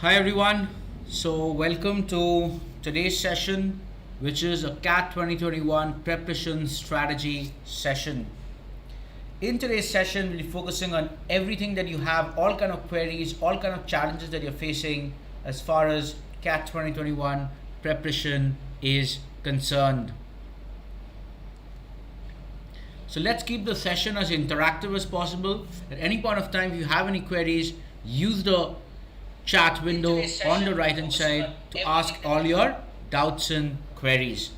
Hi everyone. So welcome to today's session, which is a CAT 2021 preparation strategy session. In today's session, we'll be focusing on everything that you have, all kind of queries, all kind of challenges that you're facing as far as CAT 2021 preparation is concerned. So let's keep the session as interactive as possible. At any point of time, if you have any queries, use the chat window on the right hand side to ask all your doubts and queries.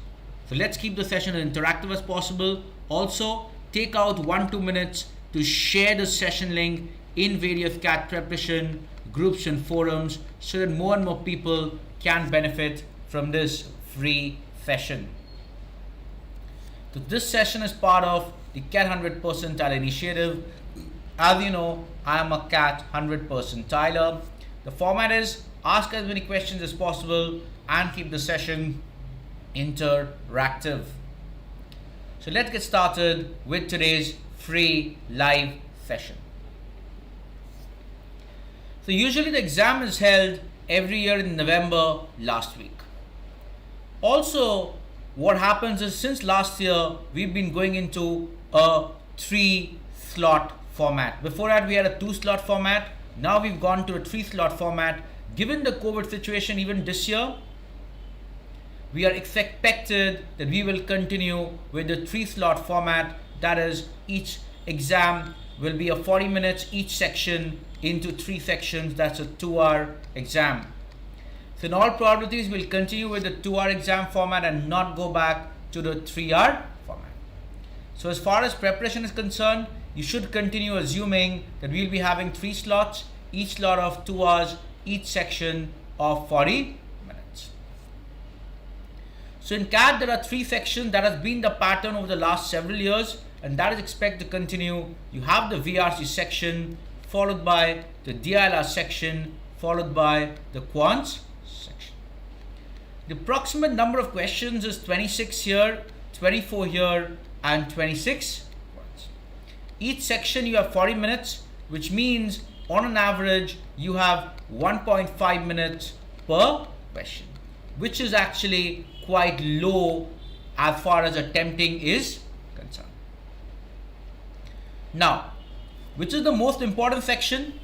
So let's keep the session as interactive as possible. Also, take out 1-2 minutes to share the session link in various CAT preparation groups and forums so that more and more people can benefit from this free session. So this session is part of the CAT 100 percentile initiative. As you know, I am a CAT 100 percentiler. The format is ask as many questions as possible and keep the session interactive. So let's get started with today's free live session. So usually the exam is held every year in November last week. Also, what happens is since last year, we've been going into a 3-slot format. Before that, we had a 2-slot format. Now we've gone to a 3-slot format. Given the COVID situation, even this year, we are expected that we will continue with the 3-slot format. That is, each exam will be a 40 minutes, each section into 3 sections. That's a 2-hour exam. So in all probabilities, we'll continue with the 2-hour exam format and not go back to the 3-hour format. So as far as preparation is concerned, you should continue assuming that we'll be having 3 slots, each slot of 2 hours, each section of 40 minutes. So in CAT, there are 3 sections. That has been the pattern over the last several years, and that is expected to continue. You have the VRC section, followed by the DILR section, followed by the Quants section. The approximate number of questions is 26 here, 24 here, and 26. Each section you have 40 minutes, which means on an average you have 1.5 minutes per question, which is actually quite low as far as attempting is concerned. Now, which is the most important section?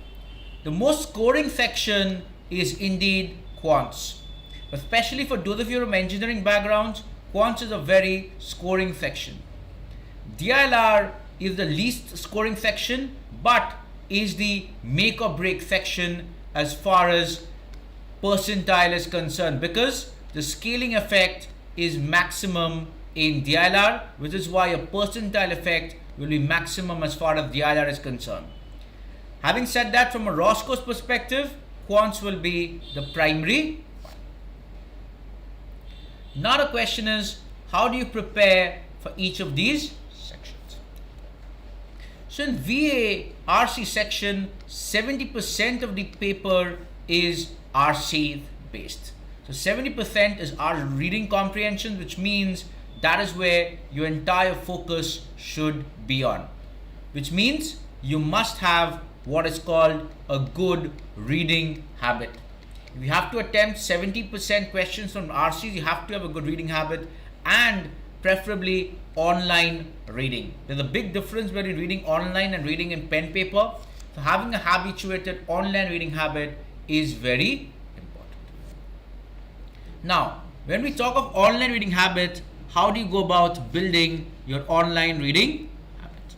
The most scoring section is indeed quants. Especially for those of you from engineering backgrounds, quants is a very scoring section. DILR is the least scoring section, but is the make or break section as far as percentile is concerned, because the scaling effect is maximum in DILR, which is why a percentile effect will be maximum as far as DILR is concerned. Having said that, from a raw scores perspective, quants will be the primary one. Now the question is, how do you prepare for each of these? So in VA RC section, 70% of the paper is RC based. So 70% is our reading comprehension, which means that is where your entire focus should be on. Which means you must have what is called a good reading habit. If you have to attempt 70% questions from RCs, you have to have a good reading habit and preferably online reading. There's a big difference between reading online and reading in pen paper. So having a habituated online reading habit is very important. Now, when we talk of online reading habit, how do you go about building your online reading habit?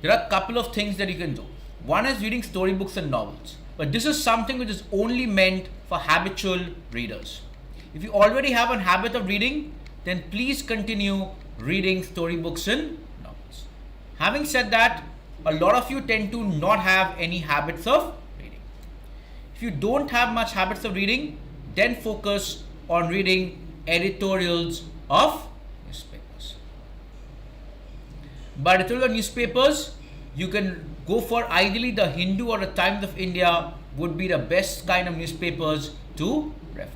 There are a couple of things that you can do. One is reading storybooks and novels, but this is something which is only meant for habitual readers. If you already have a habit of reading, then please continue reading storybooks and novels. Having said that, a lot of you tend to not have any habits of reading. If you don't have much habits of reading, then focus on reading editorials of newspapers. By editorial of newspapers, you can go for ideally the Hindu or the Times of India would be the best kind of newspapers to refer to.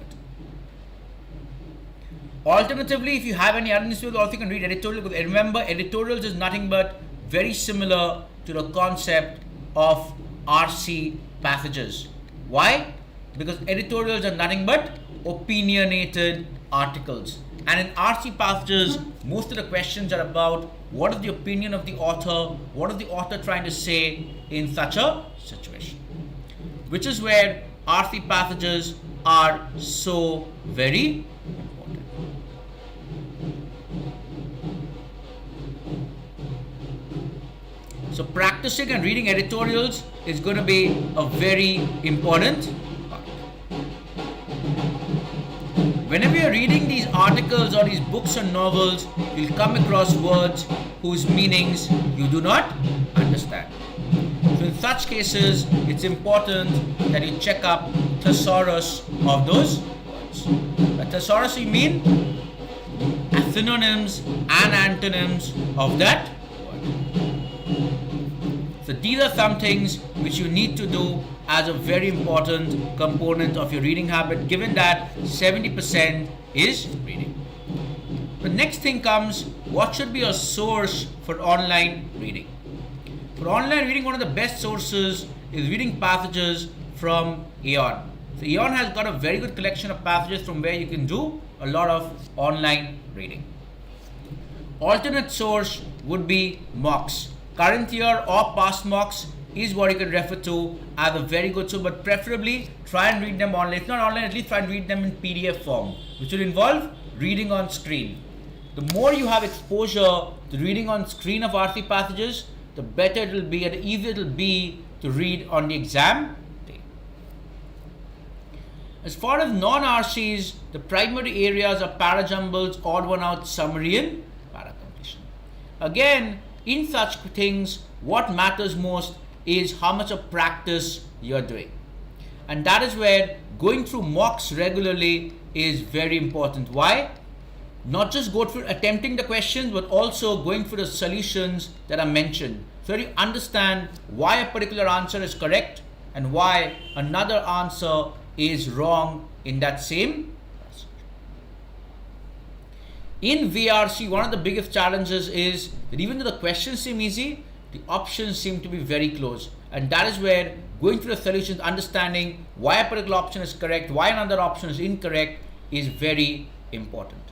Alternatively, if you have any other newspapers, also you can read editorial, because remember, editorials is nothing but very similar to the concept of RC passages. Why? Because editorials are nothing but opinionated articles. And in RC passages, most of the questions are about what is the opinion of the author, what is the author trying to say in such a situation. Which is where RC passages are so very important. So practicing and reading editorials is going to be a very important part. Whenever you're reading these articles or these books or novels, you'll come across words whose meanings you do not understand. So in such cases, it's important that you check up thesaurus of those words. By thesaurus we mean synonyms and antonyms of that word. So these are some things which you need to do as a very important component of your reading habit, given that 70% is reading. The next thing comes, what should be your source for online reading? For online reading, one of the best sources is reading passages from IIM. So IIM has got a very good collection of passages from where you can do a lot of online reading. Alternate source would be mocks. Current year or past mocks is what you can refer to as a very good source, but preferably try and read them online. If not online, at least try and read them in PDF form, which will involve reading on screen. The more you have exposure to reading on screen of RC passages, the better it will be and the easier it will be to read on the exam day. As far as non-RCs, the primary areas are parajumbles, odd one out, summary and paracompletion. Again, in such things, what matters most is how much of practice you're doing. And that is where going through mocks regularly is very important. Why? Not just go through attempting the questions, but also going through the solutions that are mentioned. So you understand why a particular answer is correct and why another answer is wrong in that same passage. In VRC, one of the biggest challenges is that even though the questions seem easy, the options seem to be very close. And that is where going through the solutions, understanding why a particular option is correct, why another option is incorrect is very important.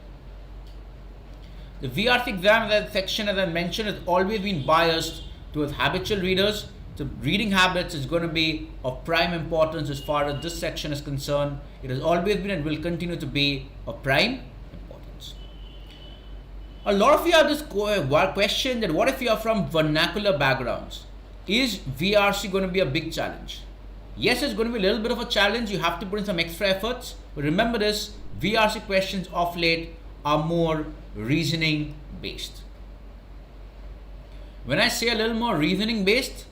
The VRC exam section, as I mentioned, has always been biased towards habitual readers. So reading habits is going to be of prime importance as far as this section is concerned. It has always been and will continue to be of prime importance. A lot of you have this question that what if you are from vernacular backgrounds? Is VRC going to be a big challenge? Yes, it's going to be a little bit of a challenge. You have to put in some extra efforts. But remember this, VRC questions of late are more reasoning based. When I say a little more reasoning based,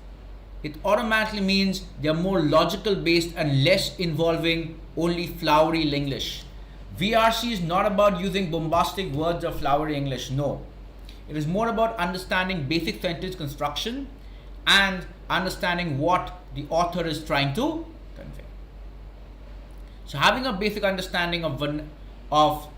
it automatically means they are more logical based and less involving only flowery English. VRC is not about using bombastic words or flowery English, no. It is more about understanding basic sentence construction and understanding what the author is trying to convey. So having a basic understanding of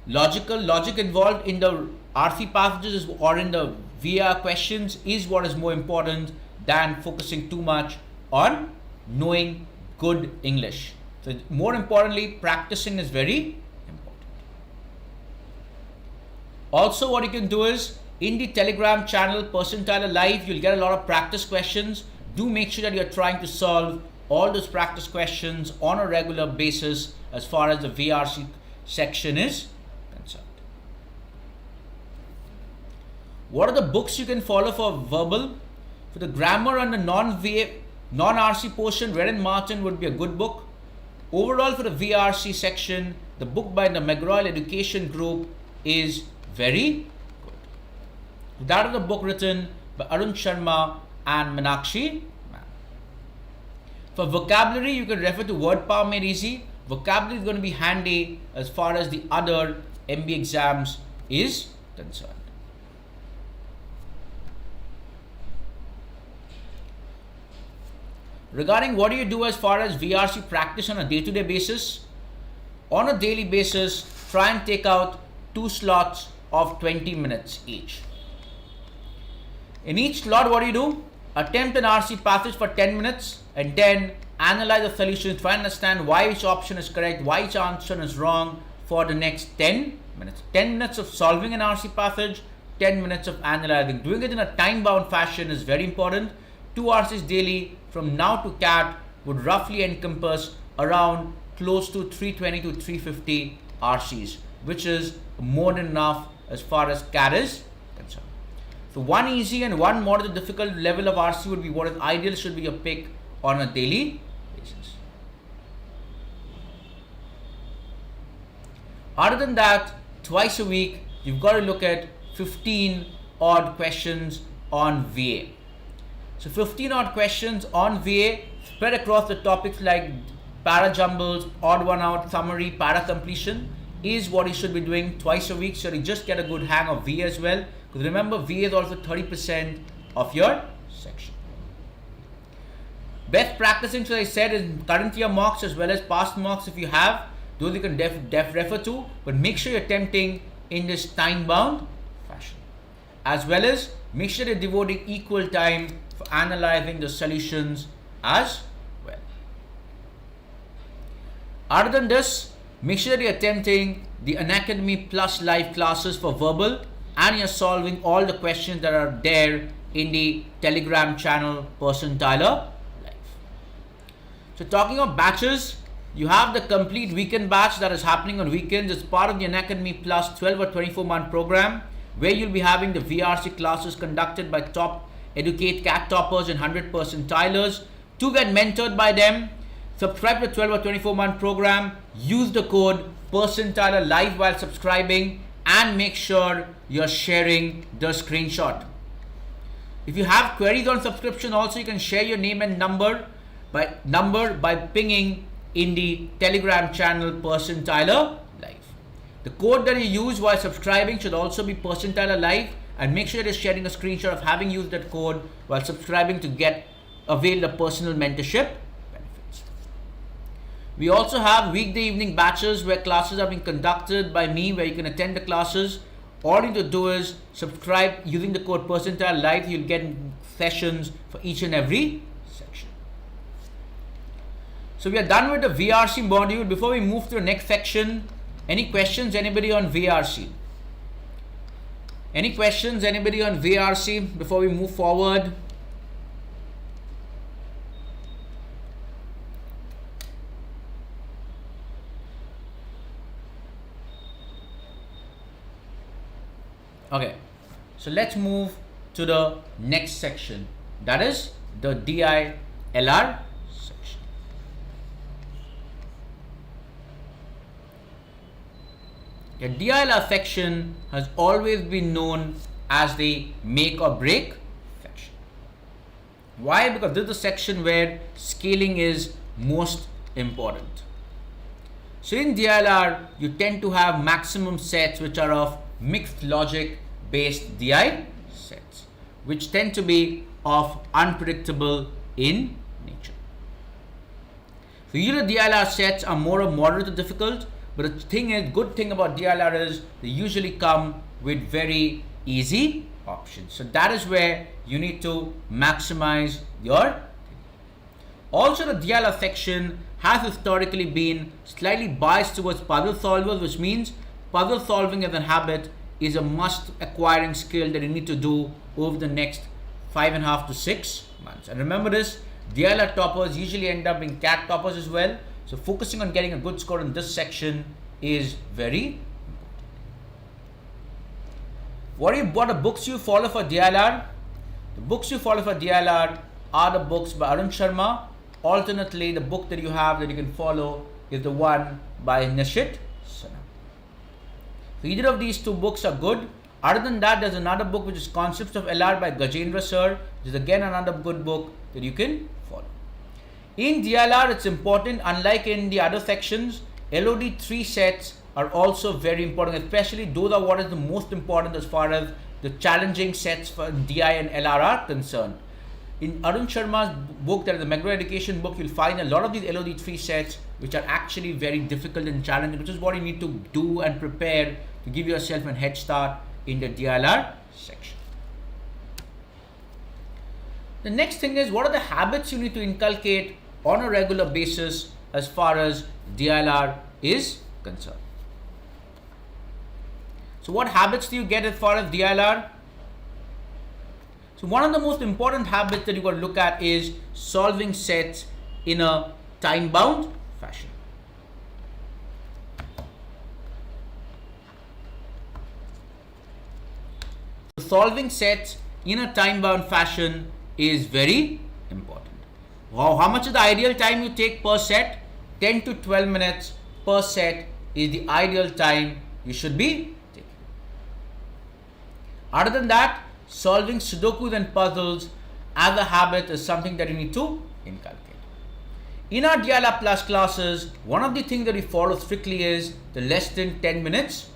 logic involved in the RC passages or in the VR questions is what is more important than focusing too much on knowing good English. So more importantly, practicing is very important. Also, what you can do is in the Telegram channel Percentile Live, you'll get a lot of practice questions. Do make sure that you're trying to solve all those practice questions on a regular basis as far as the VRC section is concerned. What are the books you can follow for verbal? For the grammar and the non-RC portion, Red and Martin would be a good book. Overall, for the VRC section, the book by the McGraw Education Group is very good. That is the book written by Arun Sharma and Meenakshi. For vocabulary, you can refer to Word Power Made Easy. Vocabulary is going to be handy as far as the other MB exams is concerned. Regarding what do you do as far as VRC practice on a day-to-day basis? On a daily basis, try and take out 2 slots of 20 minutes each. In each slot, what do? Attempt an RC passage for 10 minutes and then analyze the solutions, try and understand why each option is correct, why each answer is wrong for the next 10 minutes. 10 minutes of solving an RC passage, 10 minutes of analyzing. Doing it in a time-bound fashion is very important. 2 RCs daily from now to CAT would roughly encompass around close to 320 to 350 RCs, which is more than enough as far as CAT is concerned. So one easy and one moderate difficult level of RC would be what is ideal, should be a pick on a daily basis. Other than that, twice a week, you've got to look at 15 odd questions on VA. So 15 odd questions on VA spread across the topics like para jumbles, odd one out, summary, para completion is what you should be doing twice a week, so you just get a good hang of VA as well. Because remember, VA is also 30% of your section. Best practicing, so I said, is current year mocks as well as past mocks. If you have those, you can refer to, but make sure you're attempting in this time-bound fashion, as well as make sure you're devoting equal time for analyzing the solutions as well. Other than this, make sure that you're attempting the Unacademy Plus live classes for verbal, and you're solving all the questions that are there in the Telegram channel Percentile Live. So talking of batches, you have the complete weekend batch that is happening on weekends. It's part of the Unacademy Plus 12 or 24-month program, where you'll be having the VRC classes conducted by top educate CAT toppers and 100 percentilers. To get mentored by them, subscribe to the 12 or 24-month program, use the code Percentile Live while subscribing, and make sure you're sharing the screenshot. If you have queries on subscription also, you can share your name and number by pinging in the Telegram channel Percentile Live. The code that you use while subscribing should also be Percentile Live, and make sure you're sharing a screenshot of having used that code while subscribing to avail the personal mentorship benefits. We also have weekday evening batches where classes are being conducted by me, where you can attend the classes. All you need to do is subscribe using the code Percentile Live. You'll get sessions for each and every section. So we are done with the VRC module. Before we move to the next section, any questions, anybody on VRC? Any questions, anybody on VRC before we move forward? Okay, so let's move to the next section, that is the DILR section. The DILR section has always been known as the make or break section. Why? Because this is the section where scaling is most important. So in DILR, you tend to have maximum sets which are of mixed logic based DI sets, which tend to be of unpredictable in nature. So usually DILR sets are more of moderate to difficult, but the good thing about DILR is they usually come with very easy options. So that is where you need to maximize your. Also, the DILR section has historically been slightly biased towards puzzle solvers, which means puzzle solving as a habit is a must acquiring skill that you need to do over the next 5.5 to 6 months. And remember this, DILR toppers usually end up being CAT toppers as well. So focusing on getting a good score in this section is very important. What are the books you follow for DILR? The books you follow for DILR are the books by Arun Sharma. Alternately, the book that you have that you can follow is the one by Nishit. So either of these two books are good. Other than that, there's another book which is Concepts of LR by Gajendra Sir, which is again another good book that you can follow. In DILR, it's important, unlike in the other sections, LOD 3 sets are also very important, especially those are what is the most important as far as the challenging sets for DI and LR are concerned. In Arun Sharma's book, that is the Macro Education book, you'll find a lot of these LOD 3 sets which are actually very difficult and challenging, which is what you need to do and prepare to give yourself a head start in the DILR section. The next thing is, what are the habits you need to inculcate on a regular basis as far as DLR is concerned. So what habits do you get as far as DLR? So one of the most important habits that you got to look at is solving sets in a time-bound fashion. Solving sets in a time-bound fashion is very important. Wow, how much is the ideal time you take per set? 10 to 12 minutes per set is the ideal time you should be taking. Other than that, solving Sudokus and puzzles as a habit is something that you need to inculcate. In our DLR Plus classes, one of the things that we follow strictly is the less than 10 minutes.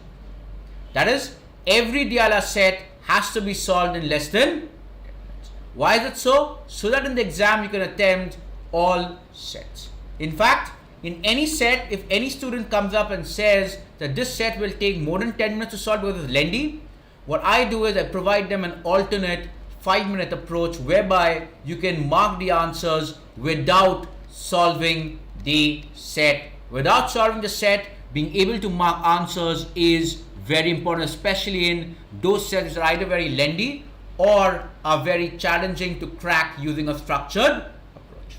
That is, every DLR set has to be solved in less than 10 minutes. Why is it so? So that in the exam you can attempt all sets. In fact, in any set, if any student comes up and says that this set will take more than 10 minutes to solve because it's lengthy, what I do is I provide them an alternate 5-minute approach whereby you can mark the answers without solving the set. Without solving the set, being able to mark answers is very important, especially in those sets which are either very lengthy or are very challenging to crack using a structured approach.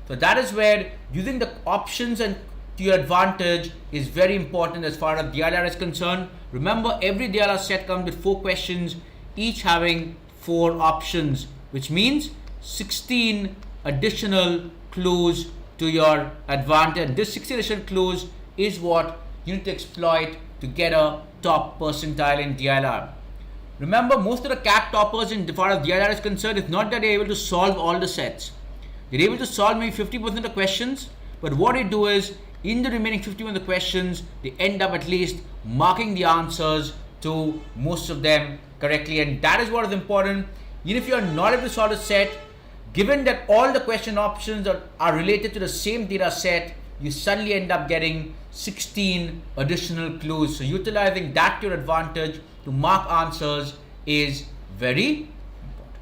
So that is where using the options and to your advantage is very important as far as DLR is concerned. Remember, every DLR set comes with 4 questions, each having 4 options, which means 16 additional clues to your advantage. This 16 additional clues is what you need to exploit to get a top percentile in DLR. Remember, most of the CAT toppers in as far as DLR is concerned, it's not that they're able to solve all the sets. They're able to solve maybe 50% of the questions, but what they do is, in the remaining 50% of the questions, they end up at least marking the answers to most of them correctly, and that is what is important. Even if you are not able to solve a set, given that all the question options are related to the same data set, you suddenly end up getting 16 additional clues. So utilizing that to your advantage to mark answers is very important.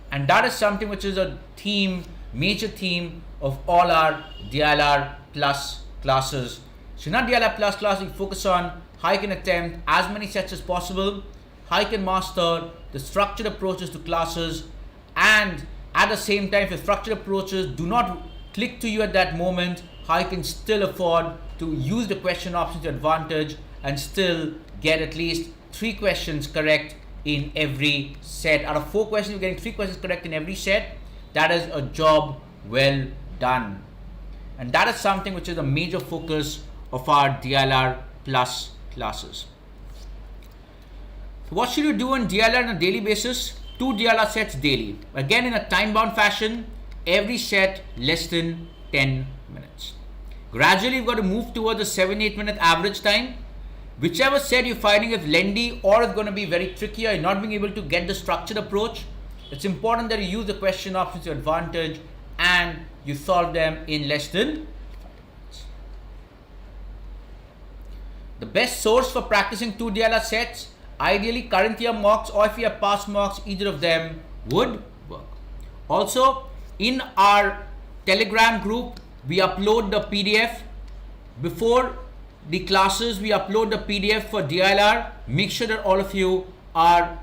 And that is something which is a theme, major theme of all our DLR Plus classes. So in our DLR Plus class, we focus on how you can attempt as many sets as possible, how you can master the structured approaches to classes, and at the same time, if the structured approaches do not click to you at that moment, how you can still afford to use the question options to advantage and still get at least 3 questions correct in every set. Out of 4 questions, you're getting 3 questions correct in every set. That is a job well done. And that is something which is a major focus of our DLR Plus classes. So what should you do on DLR on a daily basis? 2 DLR sets daily. Again, in a time-bound fashion, every set less than 10 minutes. Gradually, you've got to move towards a 7-8 minute average time. Whichever set you're finding is lengthy or is going to be very tricky, or you're not being able to get the structured approach, it's important that you use the question options to your advantage and you solve them in less than 5 minutes. The best source for practicing 2 DLR sets, ideally current year mocks, or if you have past mocks, either of them would work. Also, in our Telegram group, we upload the PDF. Before the classes, we upload the PDF for DLR. Make sure that all of you are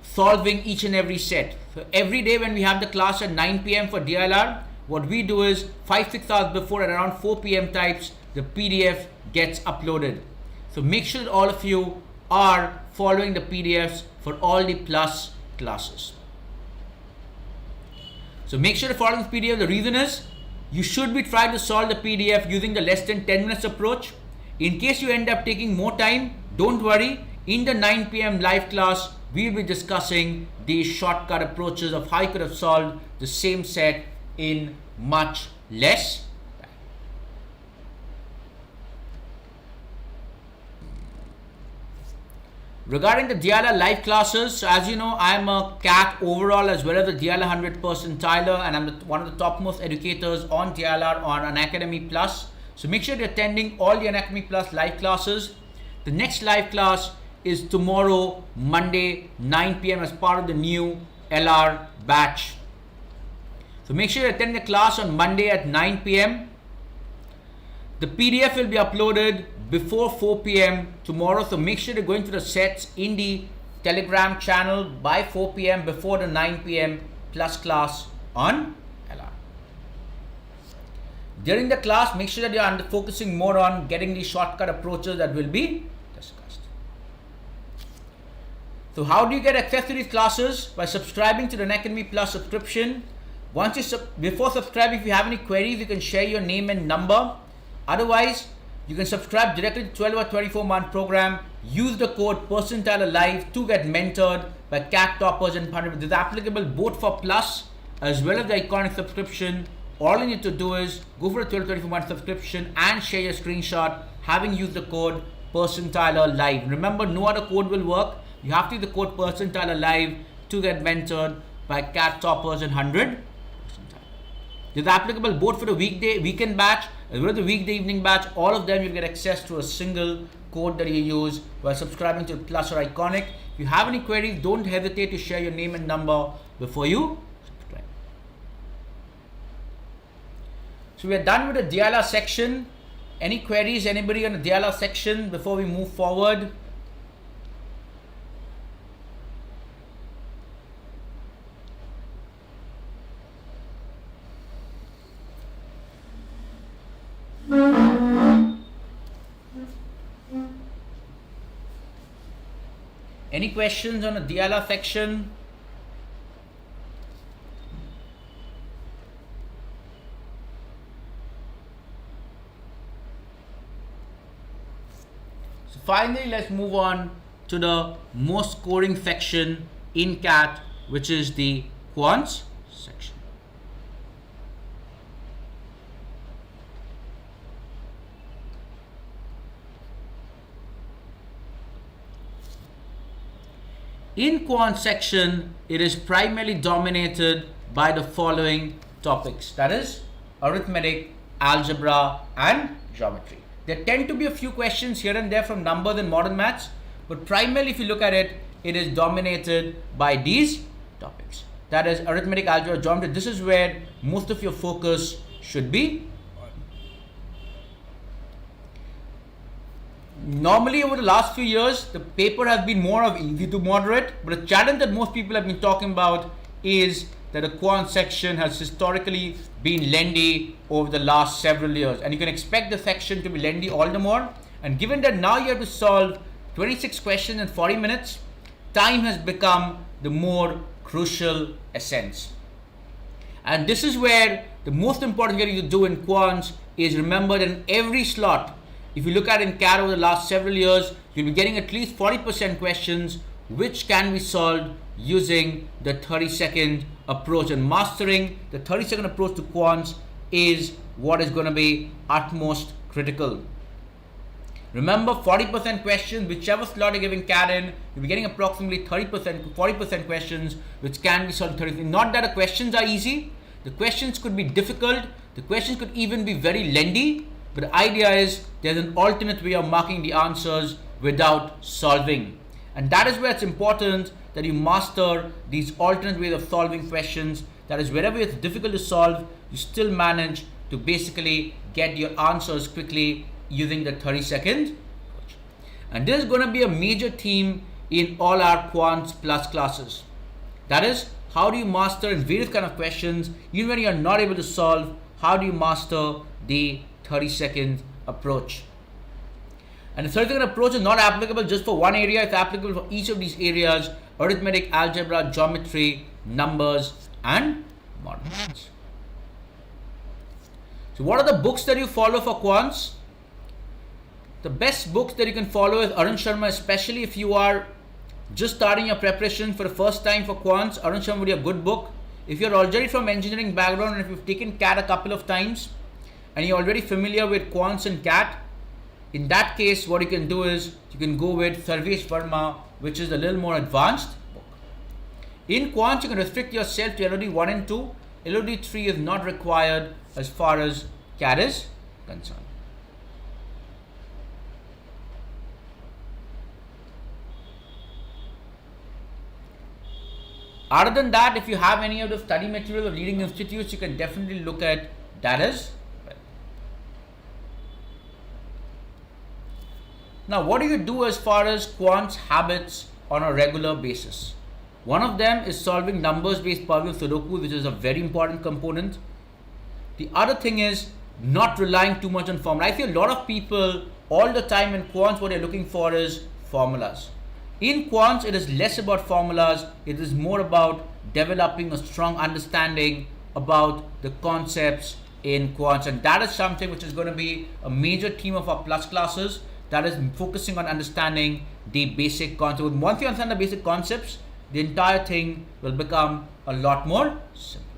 solving each and every set. So every day when we have the class at 9 p.m. for DLR, what we do is 5-6 hours before at around 4 p.m. types, the PDF gets uploaded. So make sure that all of you are following the PDFs for all the plus classes. So make sure to follow the PDF. The reason is you should be trying to solve the PDF using the less than 10 minutes approach. In case you end up taking more time, don't worry. In the 9 p.m. live class, we will be discussing these shortcut approaches of how you could have solved the same set in much less time. Regarding the DLR live classes, so as you know, I am a CAT overall as well as a DLR 100 percentiler, and I'm one of the topmost educators on DLR on Unacademy Plus. So make sure you're attending all the Unacademy Plus live classes. The next live class is tomorrow, Monday, 9 p.m. as part of the new LR batch. So make sure you attend the class on Monday at 9 p.m. The PDF will be uploaded before 4 p.m. tomorrow. So make sure you're going through the sets in the Telegram channel by 4 p.m. before the 9 p.m. plus class on LR. During the class, make sure that you're focusing more on getting the shortcut approaches that will be discussed. So how do you get access to these classes? By subscribing to the Unacademy Plus subscription. Before subscribing, if you have any queries, you can share your name and number. Otherwise, you can subscribe directly to 12 or 24-month program. Use the code percentile alive to get mentored by CAT toppers and partners. This is applicable both for Plus as well as the iconic subscription. All you need to do is go for a 12 or 24-month subscription and share your screenshot having used the code percentile alive. Remember, no other code will work. You have to use the code percentile alive to get mentored by CAT toppers and 100. This is applicable both for the weekend batch as well as the weekday evening batch. All of them you get access to a single code that you use while subscribing to Plus or Iconic. If you have any queries, don't hesitate to share your name and number before you subscribe. So we are done with the DLR section. Any queries, anybody on the DLR section before we move forward? Any questions on the DLR section? So finally, let's move on to the most scoring section in CAT, which is the Quants section. In Quant section, it is primarily dominated by the following topics, that is arithmetic, algebra and geometry. There tend to be a few questions here and there from numbers and modern maths, but primarily if you look at it, it is dominated by these topics. That is arithmetic, algebra, geometry. This is where most of your focus should be. Normally over the last few years, the paper has been more of easy to moderate, but the challenge that most people have been talking about is that the Quant section has historically been lengthy over the last several years, and you can expect the section to be lengthy all the more. And given that now you have to solve 26 questions in 40 minutes, time has become the more crucial essence. And this is where the most important thing you do in quants is remember that in every slot, if you look at in CAT over the last several years, you'll be getting at least 40% questions which can be solved using the 30-second approach. And mastering the 30-second approach to quants is what is going to be utmost critical. Remember, 40% questions, whichever slot you're giving CAT in, you'll be getting approximately 30% to 40% questions which can be solved. Not that the questions are easy, the questions could be difficult, the questions could even be very lengthy. But the idea is there's an alternate way of marking the answers without solving. And that is where it's important that you master these alternate ways of solving questions. That is, wherever it's difficult to solve, you still manage to basically get your answers quickly using the 30-second approach. And this is going to be a major theme in all our Quants Plus classes. That is, how do you master in various kind of questions, even when you are not able to solve, how do you master the 30-second approach? And the 30-second approach is not applicable just for one area, it's applicable for each of these areas: arithmetic, algebra, geometry, numbers and modern maths. So what are the books that you follow for quants? The best books that you can follow is Arun Sharma, especially if you are just starting your preparation for the first time for quants. Arun Sharma would be a good book. If you're already from engineering background and if you've taken CAT a couple of times and you're already familiar with quants and CAT, in that case what you can do is you can go with Sarvesh Verma, which is a little more advanced book. In quants you can restrict yourself to LOD 1 and 2. LOD 3 is not required as far as CAT is concerned. Other than that, if you have any of the study material of leading institutes, you can definitely look at that as well. Now, what do you do as far as quants habits on a regular basis? One of them is solving numbers-based puzzle Sudoku, which is a very important component. The other thing is not relying too much on formula. I see a lot of people all the time in quants, what they're looking for is formulas. In quants, it is less about formulas. It is more about developing a strong understanding about the concepts in quants. And that is something which is going to be a major theme of our plus classes. That is focusing on understanding the basic concepts. Once you understand the basic concepts, the entire thing will become a lot more simple.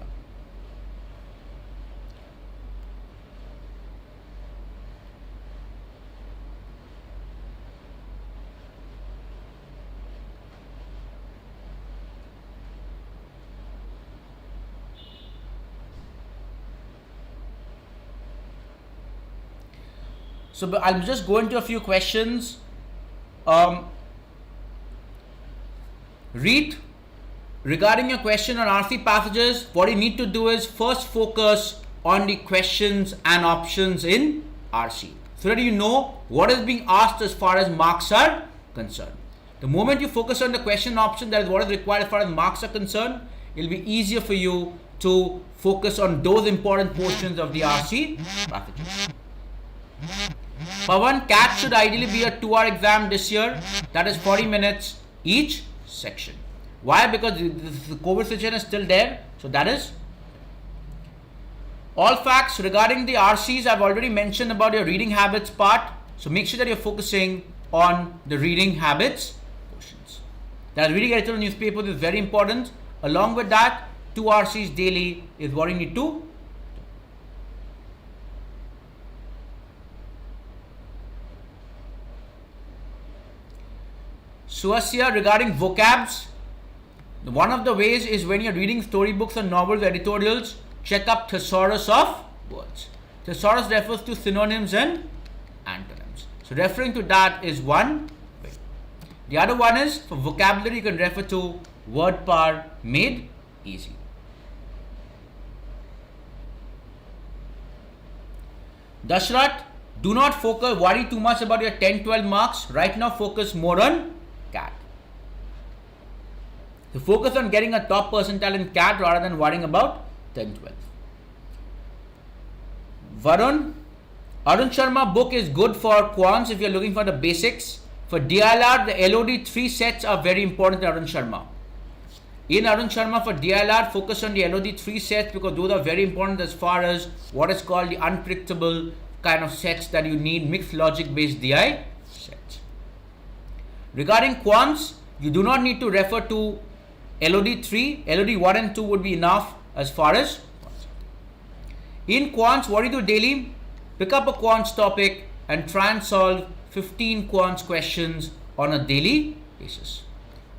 So I'll just go into a few questions. Read. Regarding your question on RC passages, what you need to do is first focus on the questions and options in RC, so that you know what is being asked as far as marks are concerned. The moment you focus on the question option, that is what is required as far as marks are concerned, it will be easier for you to focus on those important portions of the RC passages. Pawan, CAT should ideally be a 2-hour exam this year. That is 40 minutes each section. Why? Because the COVID situation is still there. So that is all facts regarding the RCs. I've already mentioned about your reading habits part. So make sure that you're focusing on the reading habits portions. That reading editorial newspapers is very important. Along with that, 2 RCs daily is what you need to. Suasya, regarding vocabs, one of the ways is when you're reading storybooks or novels, editorials, check up thesaurus of words. Thesaurus refers to synonyms and antonyms. So referring to that is one way. The other one is for vocabulary, you can refer to word power made easy. Dashrat, do not worry too much about your 10-12 marks. Right now focus more on CAT. So focus on getting a top percentile in CAT rather than worrying about 10-12. Varun, Arun Sharma book is good for quants if you're looking for the basics. For DLR, the LOD 3 sets are very important in Arun Sharma. In Arun Sharma, for DLR, focus on the LOD 3 sets because those are very important as far as what is called the unpredictable kind of sets that you need, mixed logic based DI sets. Regarding quants, you do not need to refer to LOD 3. LOD 1 and 2 would be enough as far as quants. In quants, what do you do daily? Pick up a quants topic and try and solve 15 quants questions on a daily basis.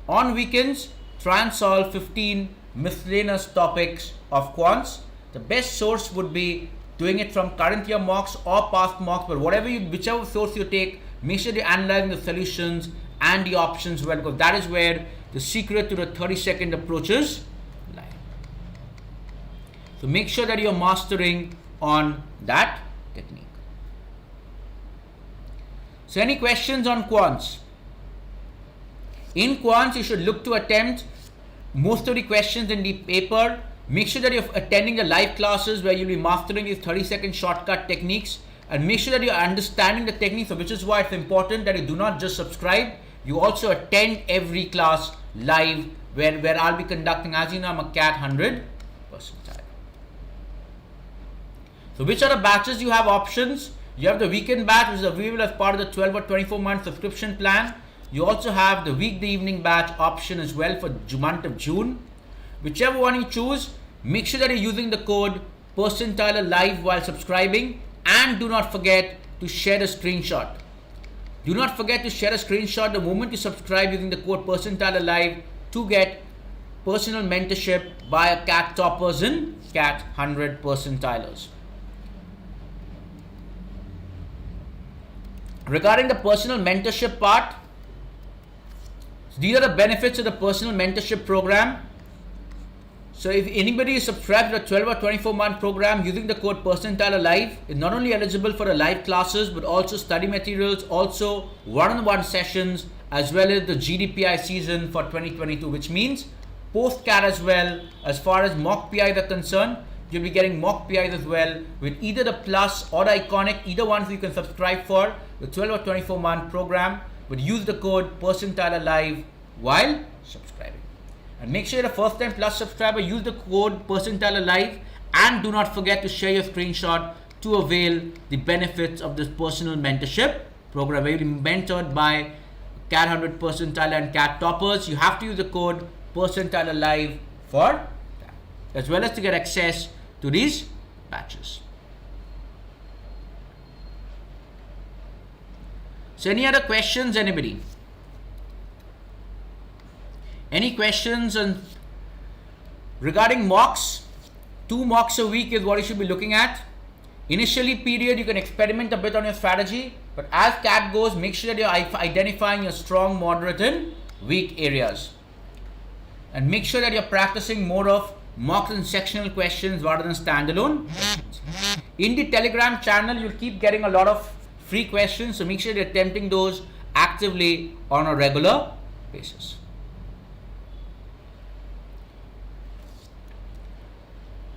On weekends, try and solve 15 miscellaneous topics of quants. The best source would be doing it from current year mocks or past mocks, but whichever source you take, make sure you're analyzing the solutions and the options well, because that is where the secret to the 30-second approaches lie. So make sure that you're mastering on that technique. So any questions on quants? In quants, you should look to attempt most of the questions in the paper. Make sure that you're attending the live classes where you'll be mastering these 30-second shortcut techniques, and make sure that you're understanding the techniques, which is why it's important that you do not just subscribe, you also attend every class live where I'll be conducting. As you know, I'm a CAT 100 percentile. So which are the batches? You have options. You have the weekend batch, which is available as part of the 12 or 24 month subscription plan. You also have the weekday evening batch option as well for the month of June. Whichever one you choose, make sure that you're using the code percentile live while subscribing, and do not forget to share the screenshot. Do not forget to share a screenshot the moment you subscribe using the code percentile live to get personal mentorship by a CAT toppers and CAT 100 percentilers. Regarding the personal mentorship part, these are the benefits of the personal mentorship program. So if anybody is subscribed to a 12 or 24 month program using the code percentile live, is not only eligible for the live classes but also study materials, also one-on-one sessions, as well as the GDPI season for 2022, which means post CAT as well. As far as mock PIs are concerned, you'll be getting mock PIs as well with either the plus or the iconic, either ones you can subscribe for the 12 or 24 month program, but use the code percentile live while subscribing. And make sure you're a first time plus subscriber, use the code percentile live, and do not forget to share your screenshot to avail the benefits of this personal mentorship program where you'll be mentored by CAT 100 percentile and CAT toppers. You have to use the code percentile live for that, as well as to get access to these batches. So any other questions, anybody? Any questions on regarding mocks? 2 mocks a week is what you should be looking at. Initially period, you can experiment a bit on your strategy, but as CAT goes, make sure that you're identifying your strong, moderate and weak areas. And make sure that you're practicing more of mocks and sectional questions rather than standalone questions. In the Telegram channel, you'll keep getting a lot of free questions, so make sure you're attempting those actively on a regular basis.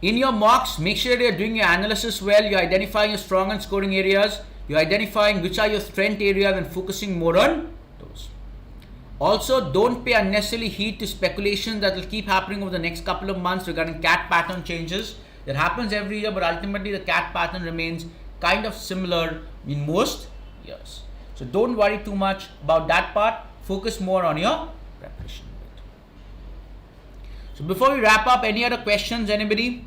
In your mocks, make sure you're doing your analysis well, you're identifying your strong and scoring areas, you're identifying which are your strength areas and focusing more on those. Also, don't pay unnecessarily heed to speculations that will keep happening over the next couple of months regarding CAT pattern changes. That happens every year, but ultimately the CAT pattern remains kind of similar in most years. So don't worry too much about that part, focus more on your preparation. So before we wrap up, any other questions, anybody?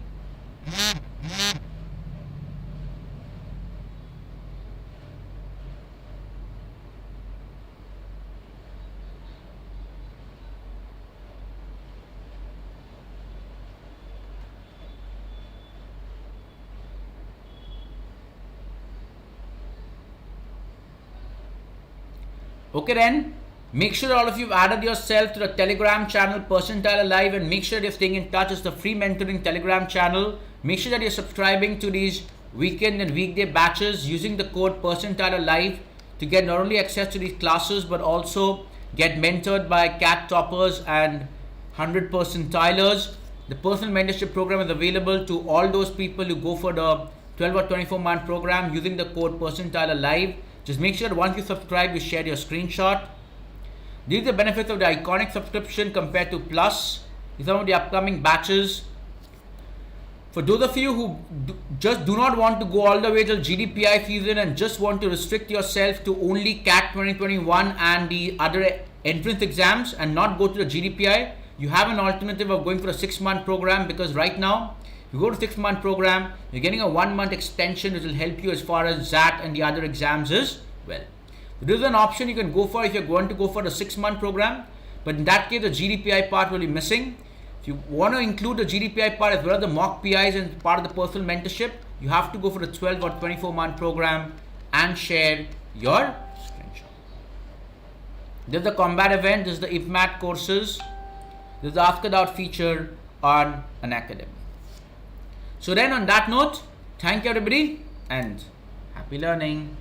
Okay then, make sure all of you have added yourself to the Telegram channel Percentile Live, and make sure you're staying in touch. It's the free mentoring Telegram channel. Make sure that you're subscribing to these weekend and weekday batches using the code Percentile Live to get not only access to these classes but also get mentored by CAT toppers and 100 percentilers. The personal mentorship program is available to all those people who go for the 12 or 24 month program using the code Percentile Live. Just make sure that once you subscribe, you share your screenshot. These are the benefits of the iconic subscription compared to plus. These are some of the upcoming batches. For those of you who just do not want to go all the way till GDPI season and just want to restrict yourself to only CAT 2021 and the other entrance exams and not go to the GDPI, you have an alternative of going for a 6-month program, because right now, if you go to 6-month program, you're getting a 1-month extension which will help you as far as ZAT and the other exams as well. So this is an option you can go for if you're going to go for the 6-month program, but in that case the GDPI part will be missing. If you want to include the GDPI part as well as the mock PIs and part of the personal mentorship, you have to go for the 12 or 24 month program and share your screenshot. This is the combat event, this is the IPMAT courses, this is the Ask It Out feature on Unacademy. So then on that note, thank you everybody and happy learning.